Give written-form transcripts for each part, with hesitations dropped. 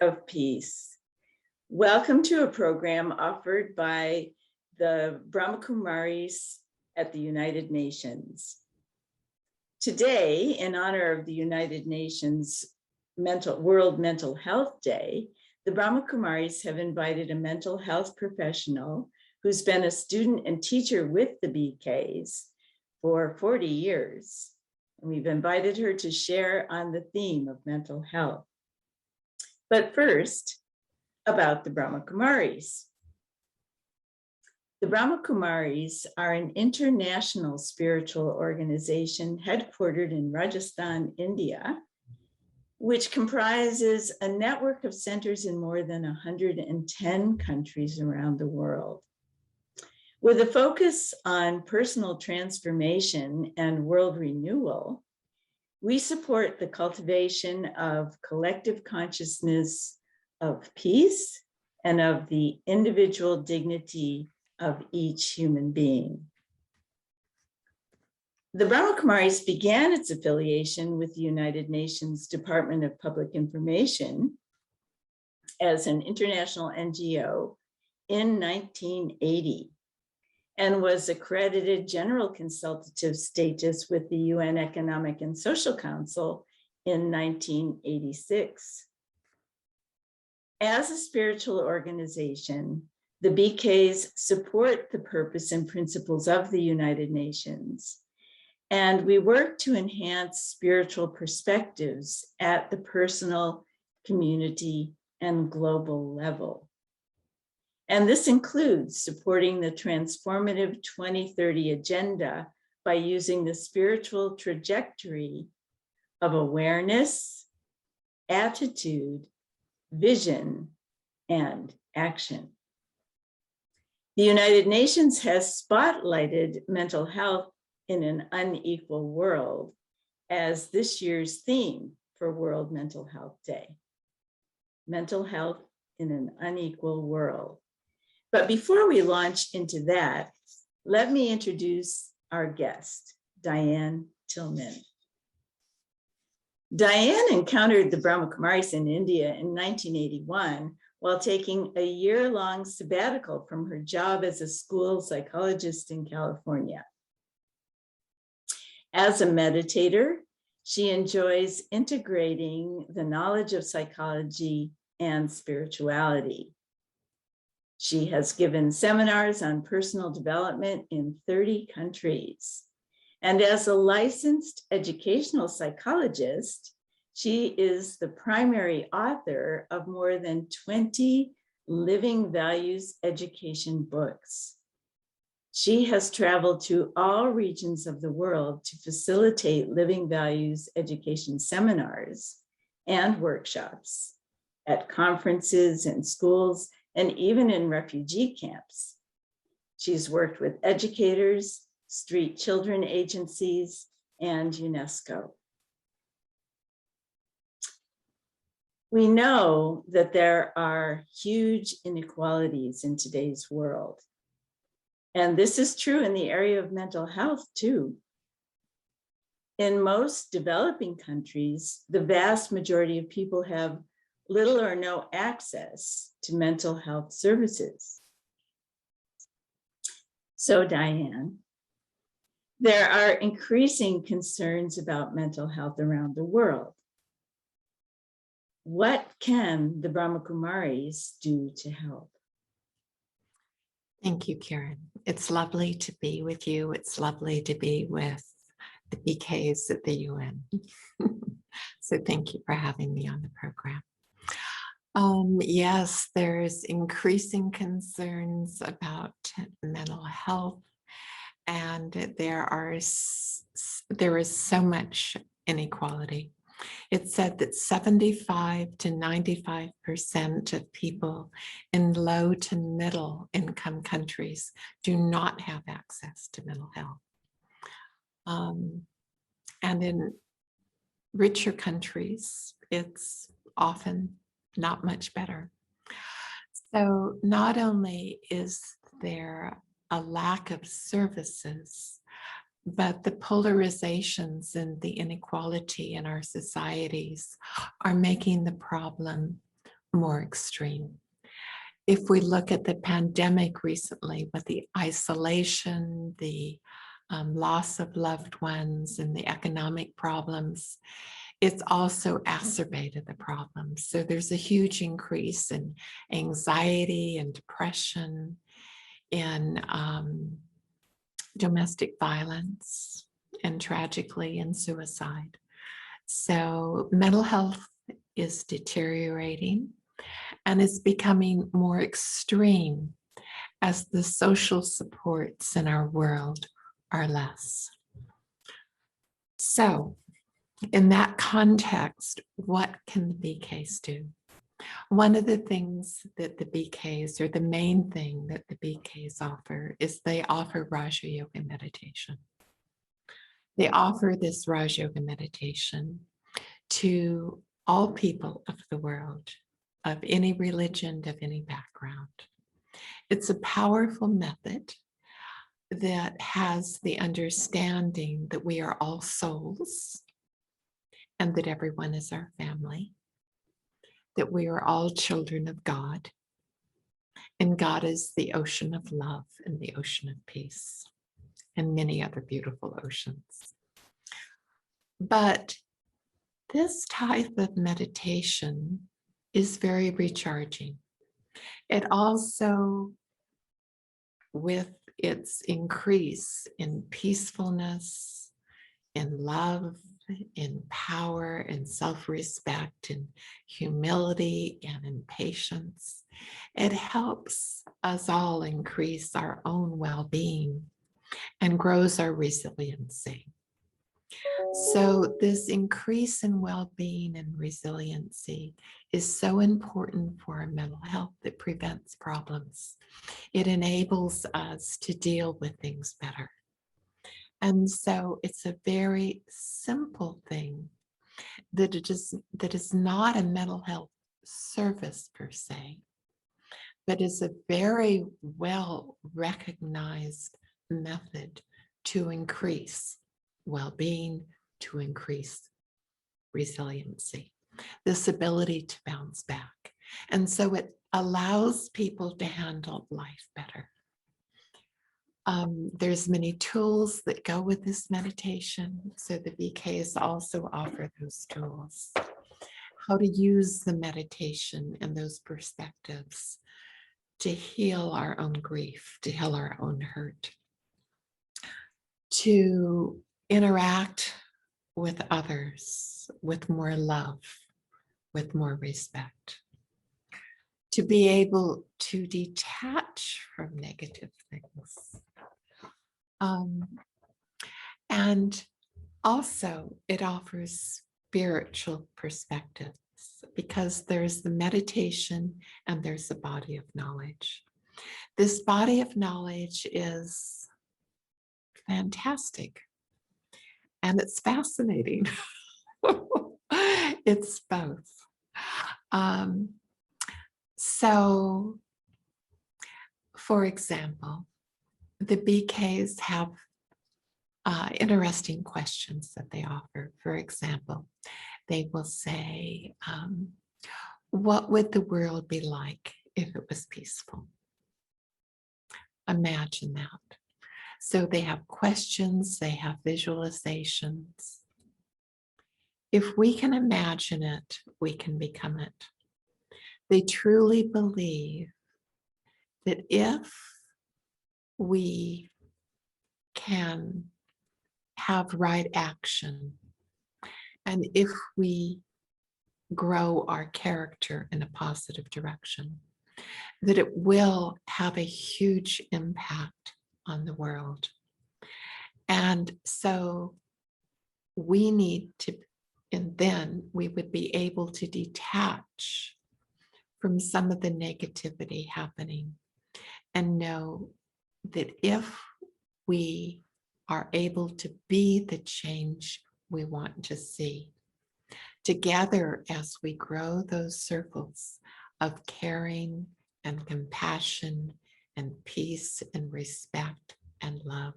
of peace. Welcome to a program offered by the Brahma Kumaris at the United Nations. Today, in honor of the United Nations World Mental Health Day, the Brahma Kumaris have invited a mental health professional who's been a student and teacher with the BKs for 40 years. And we've invited her to share on the theme of mental health. But first, about the Brahma Kumaris. The Brahma Kumaris are an international spiritual organization headquartered in Rajasthan, India, which comprises a network of centers in more than 110 countries around the world. With a focus on personal transformation and world renewal, we support the cultivation of collective consciousness of peace and of the individual dignity of each human being. The Brahma Kumaris began its affiliation with the United Nations Department of Public Information as an international NGO in 1980 and was accredited general consultative status with the UN Economic and Social Council in 1986. As a spiritual organization, the BKs support the purpose and principles of the United Nations, and we work to enhance spiritual perspectives at the personal, community, and global level. And this includes supporting the transformative 2030 agenda by using the spiritual trajectory of awareness, attitude, vision, and action. The United Nations has spotlighted mental health in an unequal world as this year's theme for World Mental Health Day. Mental health in an unequal world. But before we launch into that, let me introduce our guest, Diane Tillman. Diane encountered the Brahma Kumaris in India in 1981 while taking a year-long sabbatical from her job as a school psychologist in California. As a meditator, she enjoys integrating the knowledge of psychology and spirituality. She has given seminars on personal development in 30 countries. And as a licensed educational psychologist, she is the primary author of more than 20 living values education books. She has traveled to all regions of the world to facilitate living values education seminars and workshops at conferences and schools and even in refugee camps. She's worked with educators, street children agencies, and UNESCO. We know that there are huge inequalities in today's world. And this is true in the area of mental health too. In most developing countries, the vast majority of people have little or no access to mental health services. So Diane, there are increasing concerns about mental health around the world. What can the Brahma Kumaris do to help? Thank you, Kiran. It's lovely to be with you. It's lovely to be with the BKs at the UN. So thank you for having me on the program. Yes, there's increasing concerns about mental health, and there is so much inequality. It's said that 75 to 95% of people in low to middle income countries do not have access to mental health. And in richer countries, it's often not much better. So not only is there a lack of services, but the polarizations and the inequality in our societies are making the problem more extreme. If we look at the pandemic recently with the isolation, the loss of loved ones, and the economic problems, it's also exacerbated the problems. So there's a huge increase in anxiety and depression, in domestic violence, and tragically in suicide. So mental health is deteriorating and is becoming more extreme as the social supports in our world are less. So in that context, what can the BKs do? One of the things that the BKs, or the main thing that the BKs offer, is they offer Raja Yoga meditation. They offer this Raja Yoga meditation to all people of the world, of any religion, of any background. It's a powerful method that has the understanding that we are all souls and that everyone is our family, that we are all children of God, and God is the ocean of love and the ocean of peace, and many other beautiful oceans. But this type of meditation is very recharging. It also, with its increase in peacefulness, in love, in power, in self-respect, in humility, and in patience, it helps us all increase our own well-being and grows our resiliency. So this increase in well-being and resiliency is so important for our mental health. It prevents problems. It enables us to deal with things better. And so it's a very simple thing that is not a mental health service per se, but is a very well recognized method to increase well-being, to increase resiliency, this ability to bounce back. And so it allows people to handle life better. There's many tools that go with this meditation. So the BKs also offer those tools. How to use the meditation and those perspectives to heal our own grief, to heal our own hurt, to interact with others with more love, with more respect, to be able to detach from negative things. And also it offers spiritual perspectives, because there's the meditation and there's the body of knowledge. This body of knowledge is fantastic and it's fascinating. It's both. So, for example, the BKs have interesting questions that they offer. For example, they will say, what would the world be like if it was peaceful? Imagine that. So they have questions, they have visualizations. If we can imagine it, we can become it. They truly believe that if we can have right action, and if we grow our character in a positive direction, that it will have a huge impact on the world. And so we need to, and then we would be able to detach from some of the negativity happening and know that if we are able to be the change we want to see, together as we grow those circles of caring and compassion and peace and respect and love,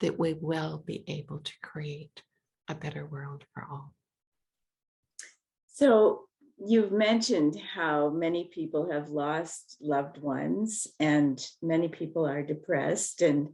that we will be able to create a better world for all. So you've mentioned how many people have lost loved ones and many people are depressed. And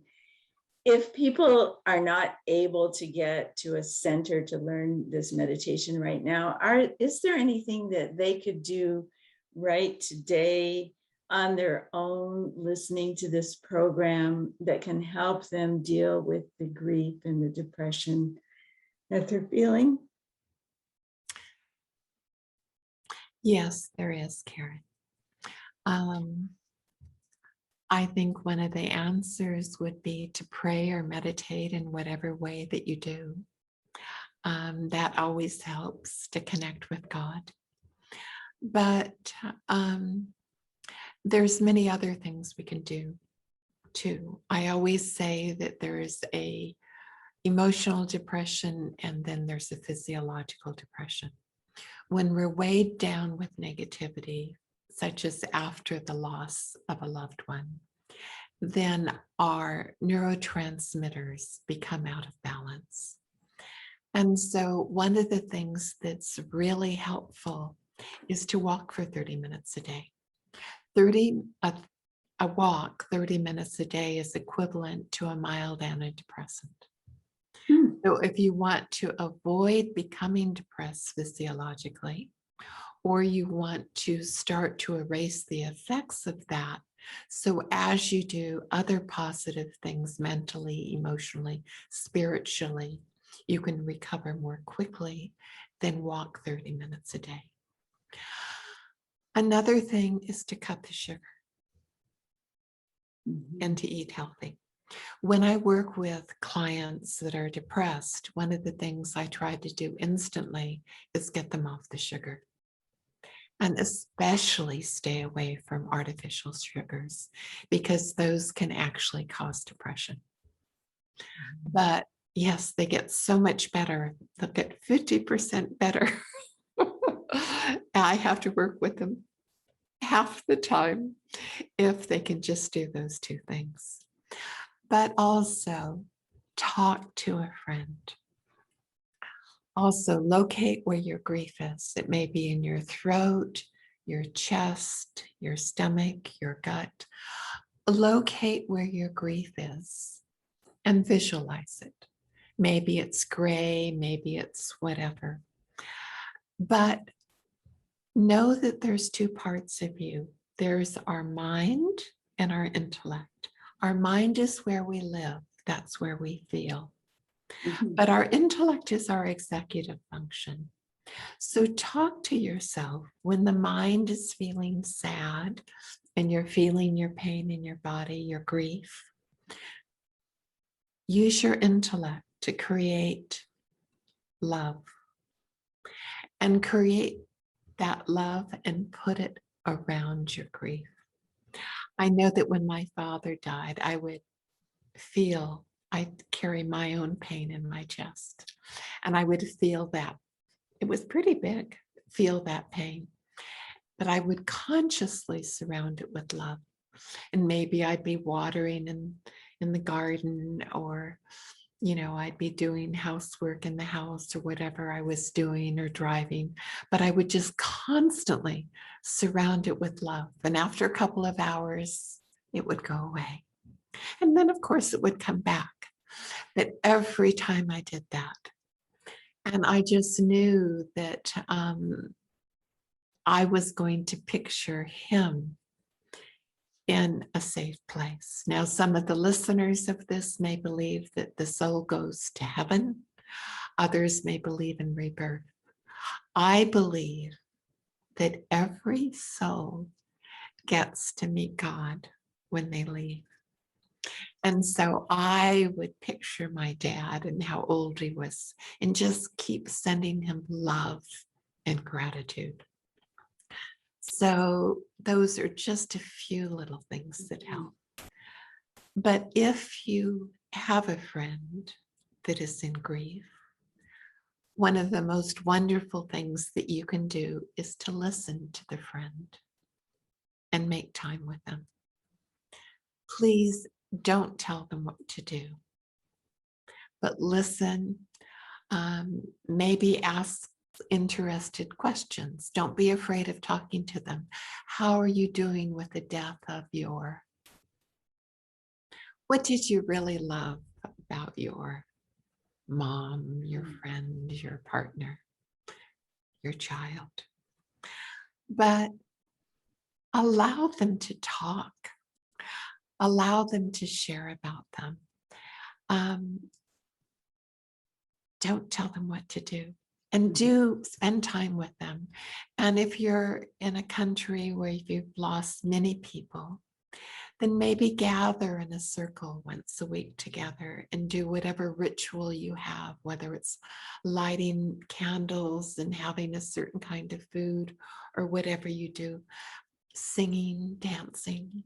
if people are not able to get to a center to learn this meditation right now, is there anything that they could do right today on their own, listening to this program, that can help them deal with the grief and the depression that they're feeling? Yes, there is, Karen. I think one of the answers would be to pray or meditate in whatever way that you do. That always helps to connect with God. But there's many other things we can do too. I always say that there is a emotional depression and then there's a physiological depression. When we're weighed down with negativity, such as after the loss of a loved one, then our neurotransmitters become out of balance. And so one of the things that's really helpful is to walk for 30 minutes a day. A walk 30 minutes a day is equivalent to a mild antidepressant. So if you want to avoid becoming depressed physiologically, or you want to start to erase the effects of that, so as you do other positive things mentally, emotionally, spiritually, you can recover more quickly, then walk 30 minutes a day. Another thing is to cut the sugar and to eat healthy. When I work with clients that are depressed, one of the things I try to do instantly is get them off the sugar. And especially stay away from artificial sugars, because those can actually cause depression. But yes, they get so much better. They'll get 50% better. I have to work with them half the time if they can just do those two things. But also talk to a friend. Also locate where your grief is. It may be in your throat, your chest, your stomach, your gut. Locate where your grief is and visualize it. Maybe it's gray, maybe it's whatever. But know that there's two parts of you. There's our mind and our intellect. Our mind is where we live. That's where we feel. But our intellect is our executive function. So talk to yourself when the mind is feeling sad and you're feeling your pain in your body, your grief. Use your intellect to create love and create that love and put it around your grief. I know that when my father died, I carry my own pain in my chest, and I would feel that. It was pretty big, feel that pain, but I would consciously surround it with love. And maybe I'd be watering in the garden, or I'd be doing housework in the house or whatever I was doing, or driving, but I would just constantly surround it with love. And after a couple of hours, it would go away. And then of course it would come back. But every time I did that, and I just knew that I was going to picture him in a safe place. Now, some of the listeners of this may believe that the soul goes to heaven. Others may believe in rebirth. I believe that every soul gets to meet God when they leave. And so I would picture my dad and how old he was and just keep sending him love and gratitude. So those are just a few little things that help. But if you have a friend that is in grief, one of the most wonderful things that you can do is to listen to the friend and make time with them. Please don't tell them what to do, but listen. Maybe ask interested questions. Don't be afraid of talking to them. How are you doing with the death of your? What did you really love about your mom, your friend, your partner, your child? But allow them to talk. Allow them to share about them. Don't tell them what to do, and do spend time with them. And if you're in a country where you've lost many people, then maybe gather in a circle once a week together and do whatever ritual you have, whether it's lighting candles and having a certain kind of food or whatever you do, singing, dancing,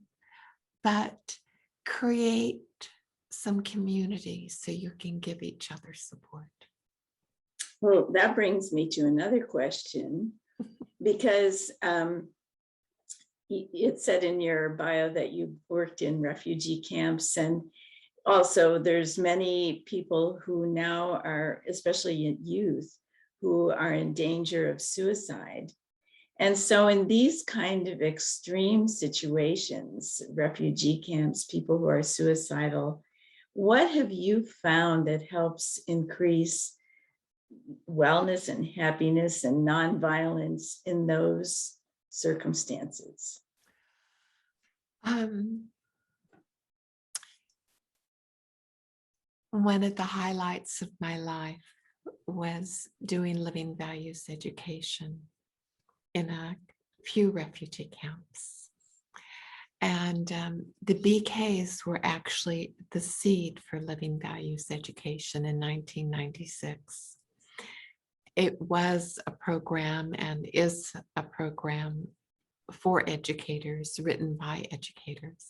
but create some community so you can give each other support. Well, that brings me to another question, because it said in your bio that you worked in refugee camps, and also there's many people who now are, especially youth, who are in danger of suicide. And so in these kind of extreme situations, refugee camps, people who are suicidal, what have you found that helps increase wellness and happiness and nonviolence in those circumstances? One of the highlights of my life was doing living values education in a few refugee camps. And the BKs were actually the seed for living values education in 1996. It was a program and is a program for educators, written by educators.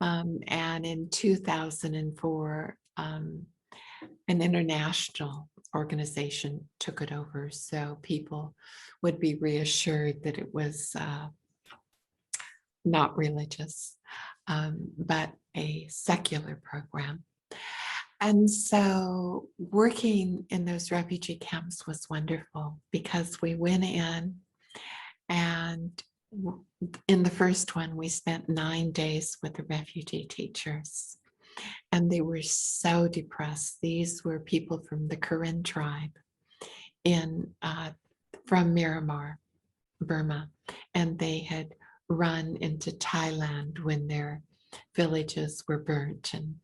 And in 2004, an international organization took it over, so people would be reassured that it was not religious, but a secular program. And so working in those refugee camps was wonderful, because we went in, and in the first one, we spent 9 days with the refugee teachers, and they were so depressed. These were people from the Kiran tribe from Myanmar, Burma, and they had run into Thailand when their villages were burnt and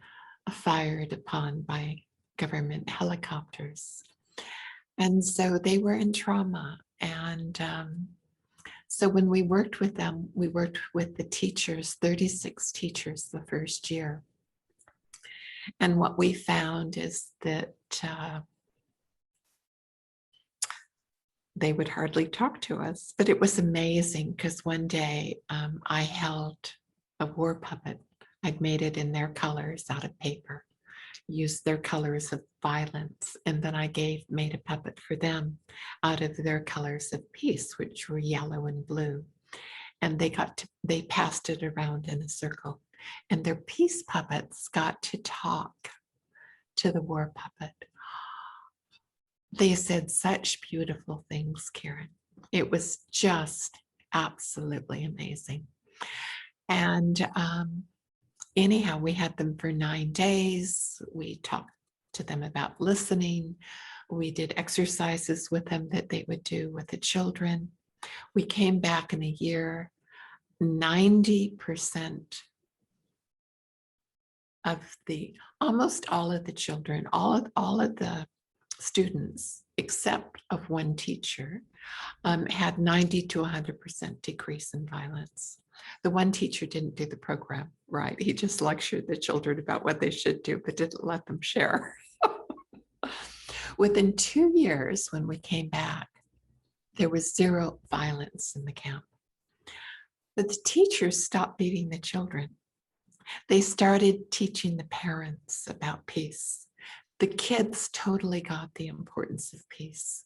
fired upon by government helicopters. And so they were in trauma. And so when we worked with them, we worked with the teachers, 36 teachers the first year. And what we found is that they would hardly talk to us, but it was amazing, because one day I held a war puppet. I'd made it in their colors out of paper, used their colors of violence, and then I made a puppet for them out of their colors of peace, which were yellow and blue. And they passed it around in a circle, and their peace puppets got to talk to the war puppet. They said such beautiful things, Kiran. It was just absolutely amazing. And anyhow, we had them for 9 days. We talked to them about listening. We did exercises with them that they would do with the children. We came back in a year, 90% of almost all of the children, all of the students, except of one teacher, had 90 to 100% decrease in violence. The one teacher didn't do the program right. He just lectured the children about what they should do, but didn't let them share. Within 2 years, when we came back, there was 0 violence in the camp. But the teachers stopped beating the children. They started teaching the parents about peace. The kids totally got the importance of peace,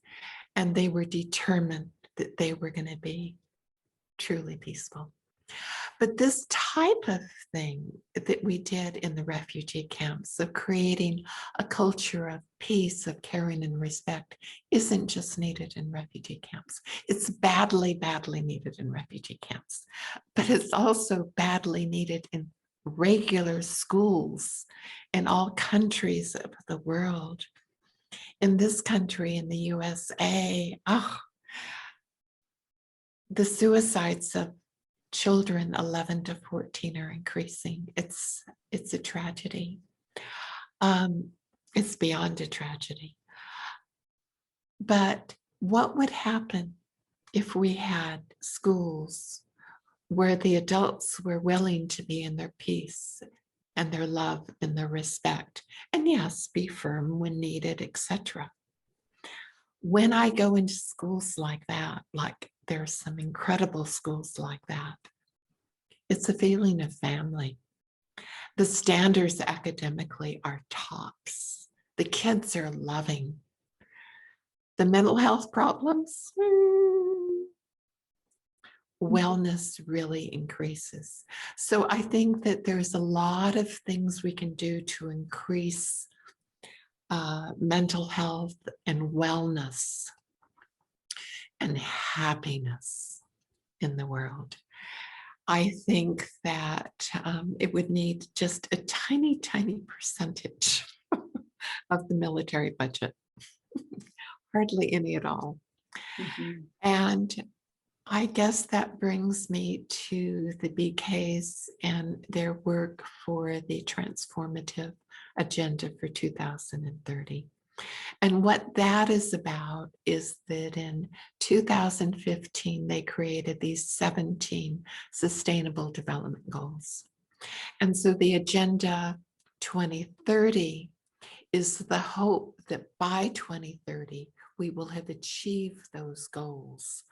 and they were determined that they were going to be truly peaceful. But this type of thing that we did in the refugee camps of creating a culture of peace, of caring and respect isn't just needed in refugee camps. It's badly, badly needed in refugee camps, but it's also badly needed in regular schools in all countries of the world. In this country, in the USA, the suicides of children 11 to 14 are increasing. It's a tragedy. It's beyond a tragedy. But what would happen if we had schools where the adults were willing to be in their peace and their love and their respect, and yes, be firm when needed, etc. When I go into schools like that, like there's some incredible schools like that, it's a feeling of family. The standards academically are tops. The kids are loving. The mental health problems, wellness really increases. So I think that there's a lot of things we can do to increase mental health and wellness and happiness in the world. I think that it would need just a tiny, tiny percentage of the military budget, hardly any at all. Mhm. And I guess that brings me to the BKs and their work for the transformative agenda for 2030. And what that is about is that in 2015, they created these 17 sustainable development goals. And so the Agenda 2030 is the hope that by 2030, we will have achieved those goals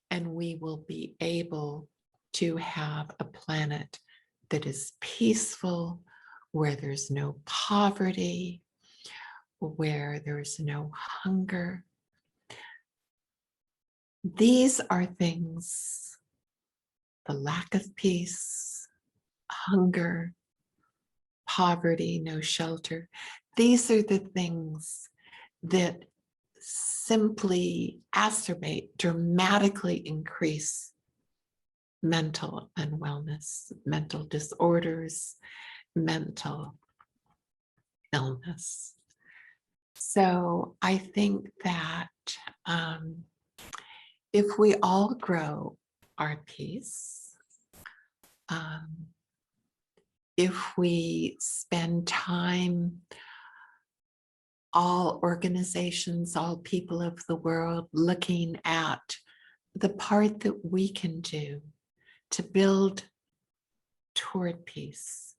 and we will be able to have a planet that is peaceful, where there's no poverty, where there's no hunger. These are things, the lack of peace, hunger, poverty, no shelter. These are the things that simply exacerbate, dramatically increase mental unwellness, mental disorders, mental illness. So I think that if we all grow our peace, if we spend time, all organizations, all people of the world, looking at the part that we can do to build toward peace,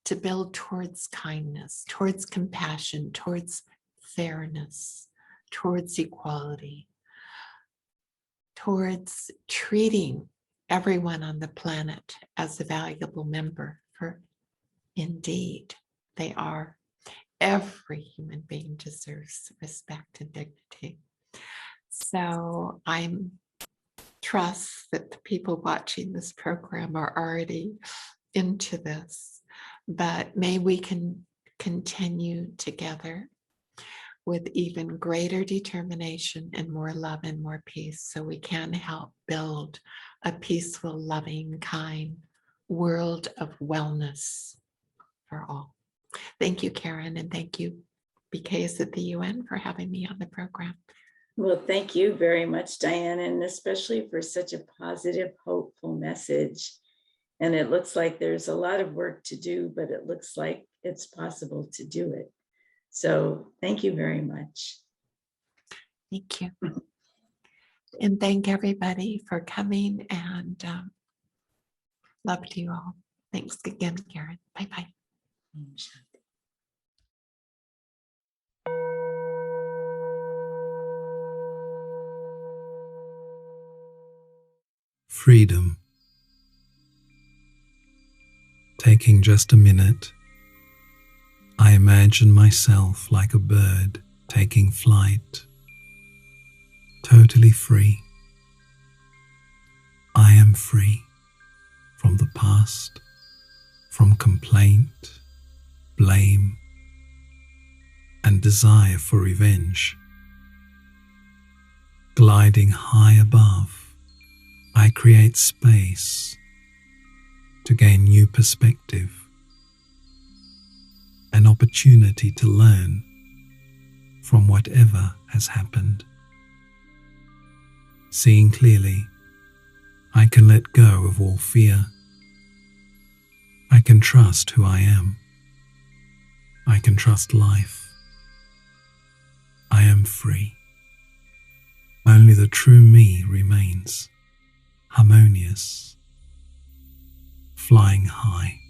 to build towards kindness, towards compassion, towards fairness, towards equality, towards treating everyone on the planet as a valuable member, for indeed they are. Every human being deserves respect and dignity. So I trust that the people watching this program are already into this, but may we can continue together with even greater determination and more love and more peace, so we can help build a peaceful, loving, kind world of wellness for all. Thank you, Kiran, and thank you, BKs at the UN, for having me on the program. Well, thank you very much, Diane, and especially for such a positive, hopeful message. And it looks like there's a lot of work to do, but it looks like it's possible to do it. So thank you very much. Thank you. And thank everybody for coming, and love to you all. Thanks again, Kiran. Bye-bye. Freedom. Taking just a minute, I imagine myself like a bird taking flight, totally free. I am free from from the past, from complaint, blame, and desire for revenge. Gliding high above, I create space to gain new perspective, an opportunity to learn from whatever has happened. Seeing clearly, I can let go of all fear. I can trust who I am. I can trust life. I am free. Only the true me remains, harmonious, flying high.